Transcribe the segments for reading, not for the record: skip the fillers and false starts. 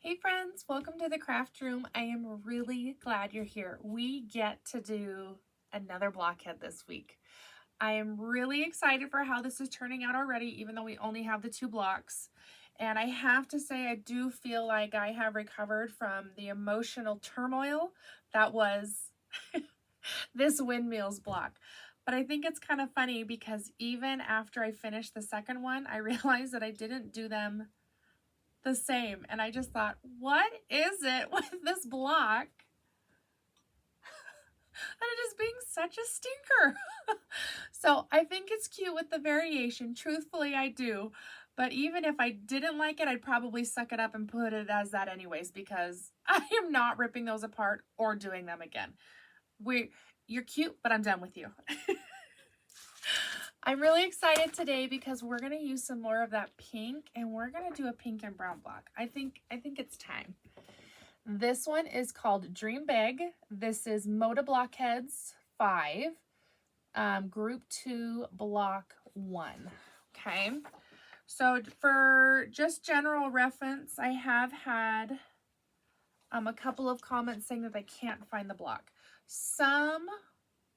Hey friends, welcome to the craft room. I am really glad you're here. We get to do another blockhead this week. I am really excited for how this is turning out already, even though we only have the 2 blocks. And I have to say, I do feel like I have recovered from the emotional turmoil that was this windmills block. But I think it's kind of funny because even after I finished the second one, I realized that I didn't do them the same, and I just thought, what is it with this block that it is being such a stinker? So I think it's cute with the variation. Truthfully, I do. But even if I didn't like it, I'd probably suck it up and put it as that anyways, because I am not ripping those apart or doing them again. You're cute, but I'm done with you. I'm really excited today because we're going to use some more of that pink, and we're going to do a pink and brown block. I think it's time. This one is called Dream Big. This is Moda Blockheads 5, Group 2, Block 1. Okay, so for just general reference, I have had a couple of comments saying that they can't find the block. Some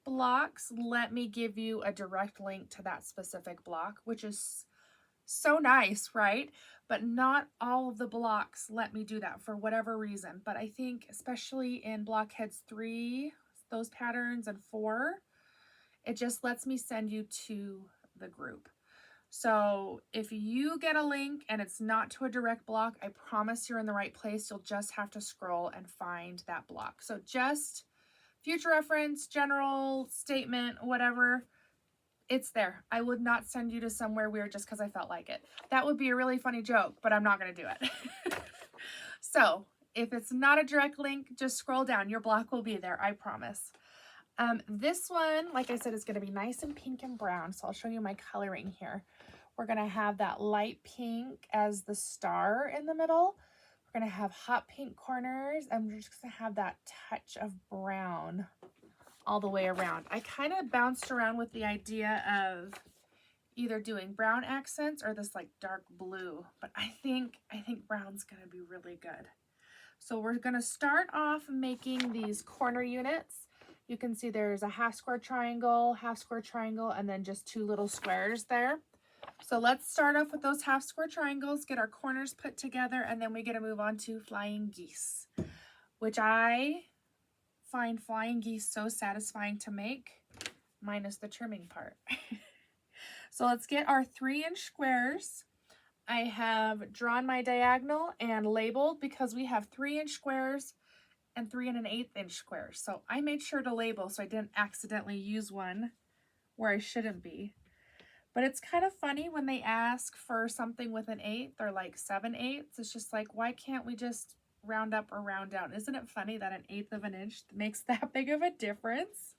blocks let me give you a direct link to that specific block, which is so nice, right? But not all of the blocks let me do that for whatever reason. But I think especially in Blockheads 3, those patterns, and 4, it just lets me send you to the group. So if you get a link and it's not to a direct block, I promise you're in the right place. You'll just have to scroll and find that block. So just future reference, general statement, whatever, it's there. I would not send you to somewhere weird just because I felt like it. That would be a really funny joke, but I'm not going to do it. So if it's not a direct link, just scroll down. Your block will be there, I promise. This one, like I said, is going to be nice and pink and brown. So I'll show you my coloring here. We're going to have that light pink as the star in the middle. We're going to have hot pink corners, and we're just going to have that touch of brown all the way around. I kind of bounced around with the idea of either doing brown accents or this like dark blue, but I think brown's going to be really good. So we're going to start off making these corner units. You can see there's a half square triangle, and then just 2 little squares there. So let's start off with those half square triangles, get our corners put together, and then we get to move on to flying geese, which I find flying geese so satisfying to make, minus the trimming part. So let's get our 3-inch squares. I have drawn my diagonal and labeled because we have 3-inch squares and 3 1/8-inch squares. So I made sure to label so I didn't accidentally use one where I shouldn't be. But it's kind of funny when they ask for something with an 1/8 or like 7/8. It's just like, why can't we just round up or round down? Isn't it funny that an 1/8 of an inch makes that big of a difference?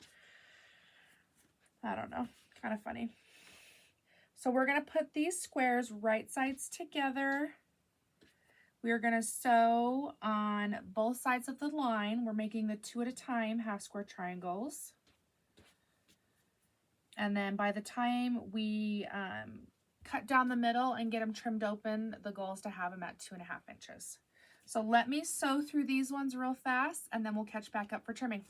I don't know, kind of funny. So we're going to put these squares right sides together. We're going to sew on both sides of the line. We're making the 2 at a time half square triangles. And then by the time we cut down the middle and get them trimmed open, the goal is to have them at 2.5 inches. So let me sew through these ones real fast, and then we'll catch back up for trimming.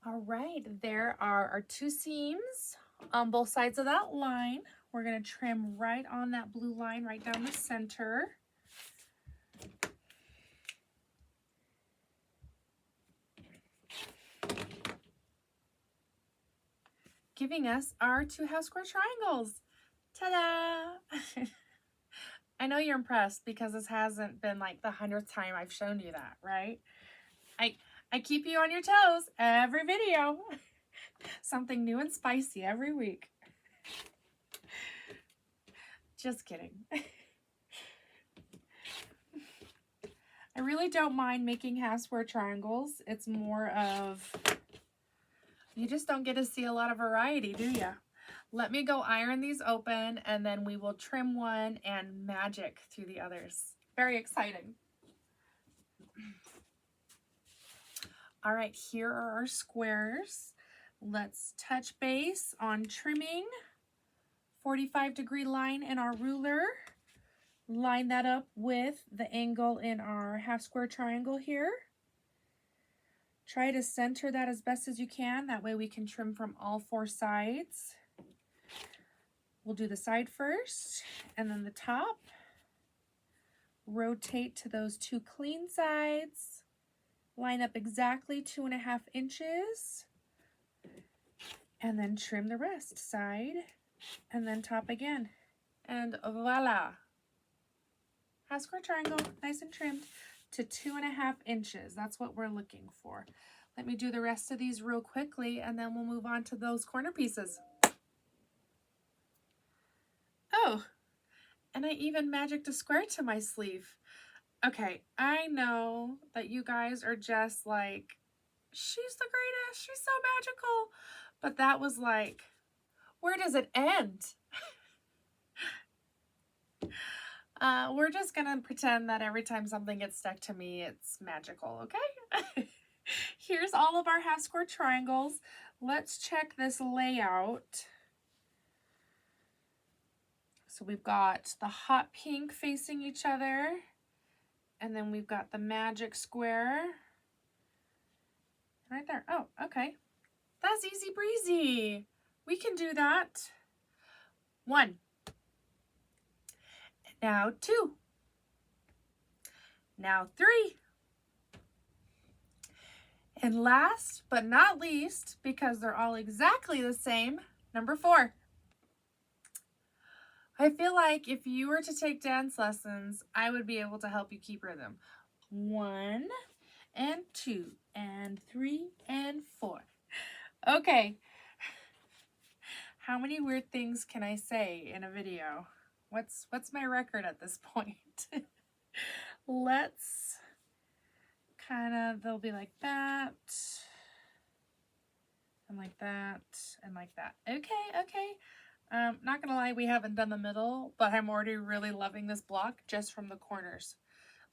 All right, there are our 2 seams on both sides of that line. We're going to trim right on that blue line right down the center. Giving us our 2 half square triangles. Ta-da! I know you're impressed because this hasn't been like the 100th time I've shown you that, right? I keep you on your toes every video. Something new and spicy every week. Just kidding. I really don't mind making half square triangles. It's more of, you just don't get to see a lot of variety, do you? Let me go iron these open, and then we will trim one and magic through the others. Very exciting. All right, here are our squares. Let's touch base on trimming. 45-degree line in our ruler. Line that up with the angle in our half square triangle here. Try to center that as best as you can. That way we can trim from all 4 sides. We'll do the side first and then the top. Rotate to those 2 clean sides. Line up exactly 2.5 inches. And then trim the rest, side and then top again. And voila. Half square triangle, nice and trimmed to 2.5 inches. That's what we're looking for. Let me do the rest of these real quickly and then we'll move on to those corner pieces. Oh, and I even magicked a square to my sleeve. Okay, I know that you guys are just like, she's the greatest, she's so magical. But that was like, where does it end? We're just gonna pretend that every time something gets stuck to me, it's magical, okay? Here's all of our half square triangles. Let's check this layout. So we've got the hot pink facing each other, and then we've got the magic square right there. Oh, okay. That's easy breezy. We can do that. 1. Now 2. Now 3. And last but not least, because they're all exactly the same, number 4. I feel like if you were to take dance lessons, I would be able to help you keep rhythm. 1 and 2 and 3 and 4. Okay. How many weird things can I say in a video? What's my record at this point? Let's kind of, they'll be like that, and like that, and like that. Okay. Not gonna lie, we haven't done the middle, but I'm already really loving this block just from the corners.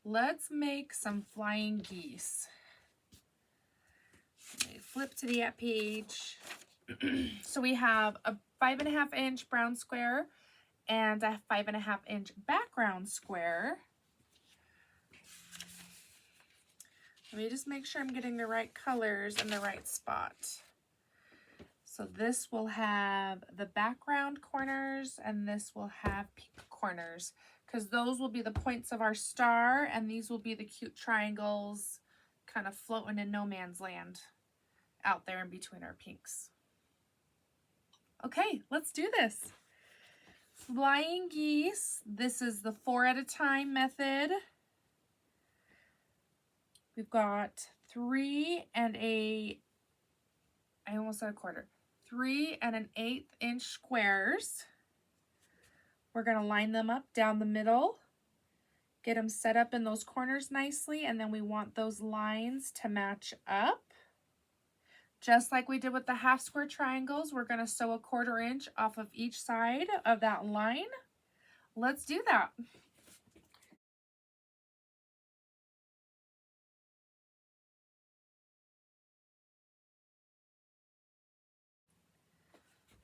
Let's make some flying geese. Okay, flip to the page. So we have a 5.5 inch brown square and a 5.5 inch background square. Let me just make sure I'm getting the right colors in the right spot. So this will have the background corners and this will have pink corners, because those will be the points of our star and these will be the cute triangles kind of floating in no man's land out there in between our pinks. Okay, let's do this. Flying geese. This is the 4 at a time method. We've got 3 and I almost said a quarter. 3 and an 1/8 inch squares. We're going to line them up down the middle, get them set up in those corners nicely, and then we want those lines to match up. Just like we did with the half square triangles, we're going to sew a 1/4 inch off of each side of that line. Let's do that.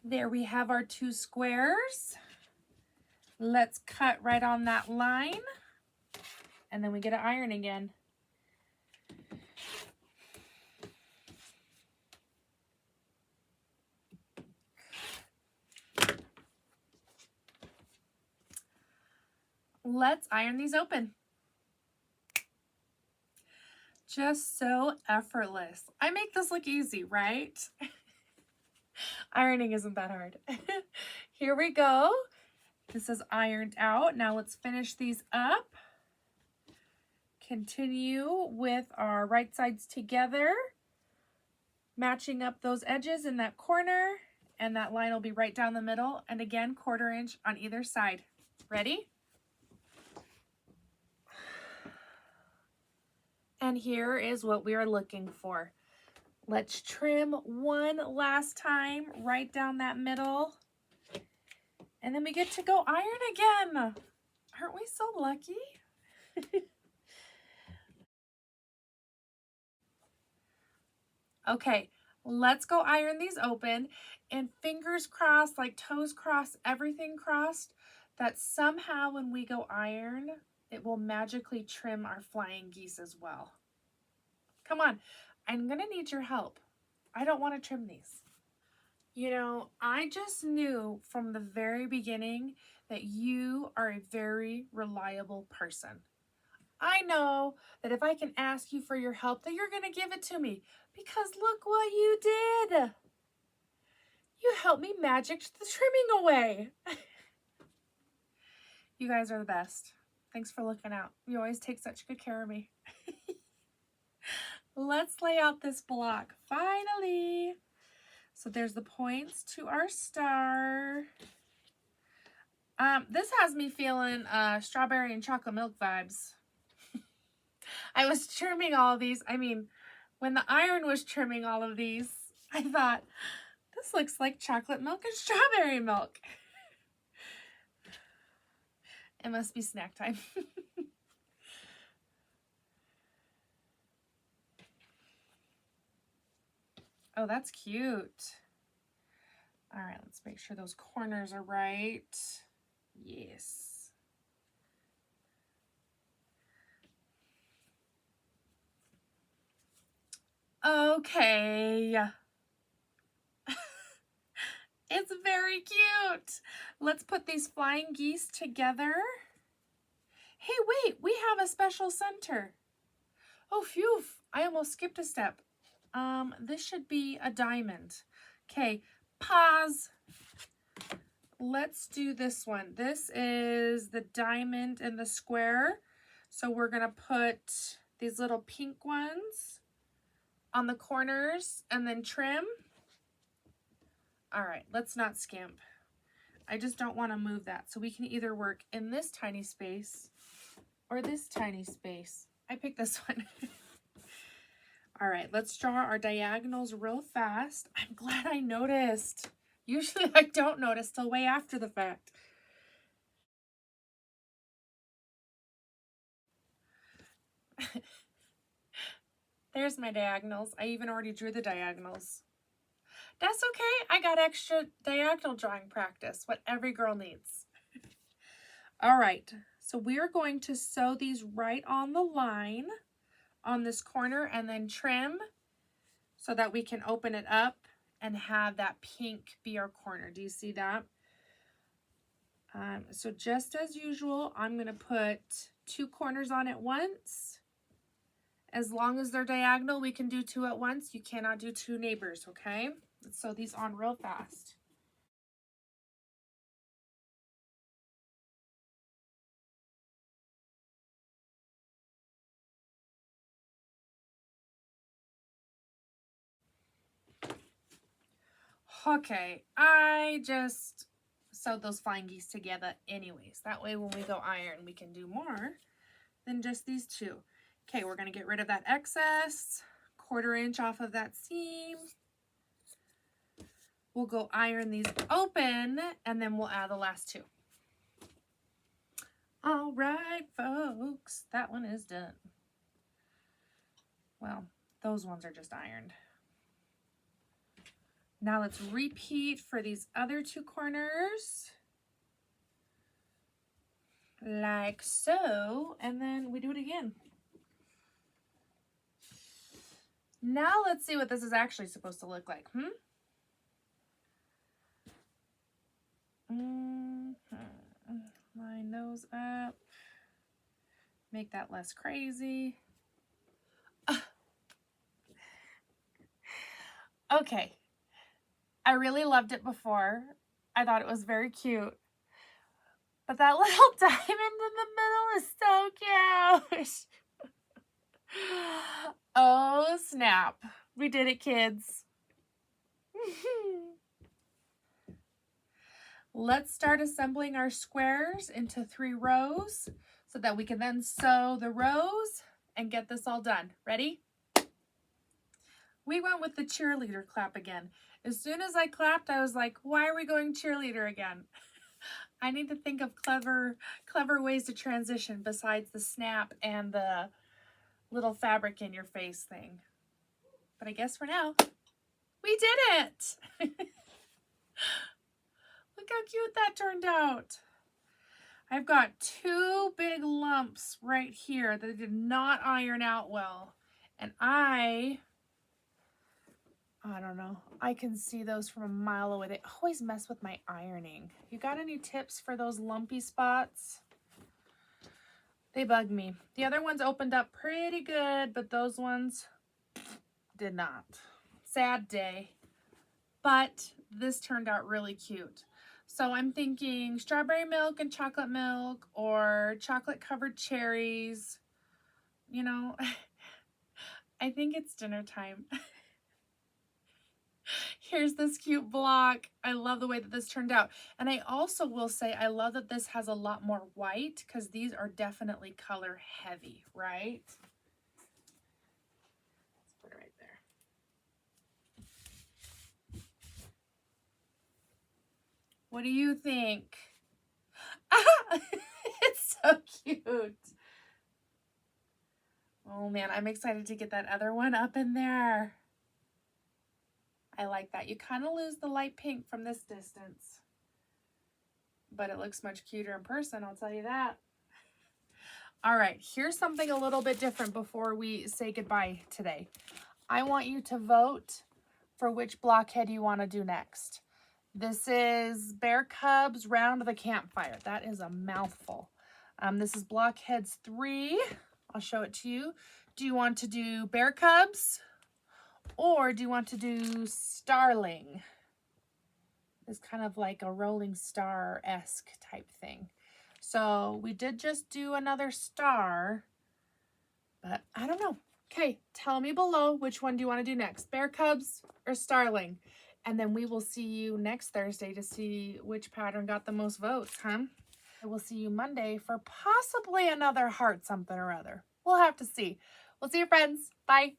There we have our 2 squares. Let's cut right on that line, and then we get to iron again. Let's iron these open. Just so effortless. I make this look easy, right? Ironing isn't that hard. Here we go. This is ironed out. Now let's finish these up. Continue with our right sides together, matching up those edges in that corner, and that line will be right down the middle, and again 1/4 inch on either side. Ready? And here is what we are looking for. Let's trim one last time right down that middle, and then we get to go iron again. Aren't we so lucky? Okay, let's go iron these open, and fingers crossed, like toes crossed, everything crossed, that somehow when we go iron, it will magically trim our flying geese as well. Come on, I'm gonna need your help. I don't want to trim these. You know, I just knew from the very beginning that you are a very reliable person. I know that if I can ask you for your help, that you're going to give it to me, because look what you did. You helped me magic the trimming away. You guys are the best. Thanks for looking out. You always take such good care of me. Let's lay out this block. Finally. So there's the points to our star. This has me feeling strawberry and chocolate milk vibes. I was trimming all of these. I mean, when the iron was trimming all of these, I thought, this looks like chocolate milk and strawberry milk. It must be snack time. Oh, that's cute. All right, let's make sure those corners are right. Yes. Okay. It's very cute. Let's put these flying geese together. Hey, wait, we have a special center. Oh, phew, I almost skipped a step. This should be a diamond. Okay, pause. Let's do this one. This is the diamond and the square. So we're gonna put these little pink ones on the corners and then trim. All right, let's not skimp. I just don't want to move that. So we can either work in this tiny space or this tiny space. I picked this one. All right, let's draw our diagonals real fast. I'm glad I noticed. Usually I don't notice till way after the fact. There's my diagonals. I even already drew the diagonals. That's okay. I got extra diagonal drawing practice, what every girl needs. All right, so we're going to sew these right on the line on this corner and then trim so that we can open it up and have that pink be our corner. Do you see that? So just as usual, I'm going to put 2 corners on at once. As long as they're diagonal, we can do 2 at once. You cannot do 2 neighbors, okay? Let's sew these on real fast. Okay, I just sewed those flying geese together anyways. That way when we go iron, we can do more than just these 2. Okay, we're going to get rid of that excess, 1/4 inch off of that seam. We'll go iron these open, and then we'll add the last 2. All right, folks, that one is done. Well, those ones are just ironed. Now let's repeat for these other 2 corners. Like so, and then we do it again. Now let's see what this is actually supposed to look like, Line those up. Make that less crazy. Okay. I really loved it before. I thought it was very cute. But that little diamond in the middle is so cute. Oh, snap. We did it, kids. Let's start assembling our squares into 3 rows so that we can then sew the rows and get this all done. Ready? We went with the cheerleader clap again. As soon as I clapped, I was like, why are we going cheerleader again? I need to think of clever ways to transition besides the snap and the little fabric in your face thing. But I guess for now, we did it. Look how cute that turned out. I've got 2 big lumps right here that did not iron out well. And I don't know. I can see those from a mile away. They always mess with my ironing. You got any tips for those lumpy spots? They bug me. The other ones opened up pretty good, but those ones did not. Sad day. But this turned out really cute. So I'm thinking strawberry milk and chocolate milk, or chocolate covered cherries. You know, I think it's dinner time. Here's this cute block. I love the way that this turned out. And I also will say I love that this has a lot more white, because these are definitely color heavy, right? Let's put it right there. What do you think? It's so cute. Oh man, I'm excited to get that other one up in there. I like that. You kind of lose the light pink from this distance, but it looks much cuter in person, I'll tell you that. All right, here's something a little bit different before we say goodbye today. I want you to vote for which blockhead you want to do next. This is Bear Cubs Round the Campfire. That is a mouthful. This is Blockheads 3. I'll show it to you. Do you want to do Bear Cubs, or do you want to do Starling? It's kind of like a rolling star-esque type thing. So we did just do another star, but I don't know. Okay, tell me below which one do you want to do next, Bear Cubs or Starling? And then we will see you next Thursday to see which pattern got the most votes, huh? I will see you Monday for possibly another heart something or other. We'll have to see. We'll see you, friends. Bye.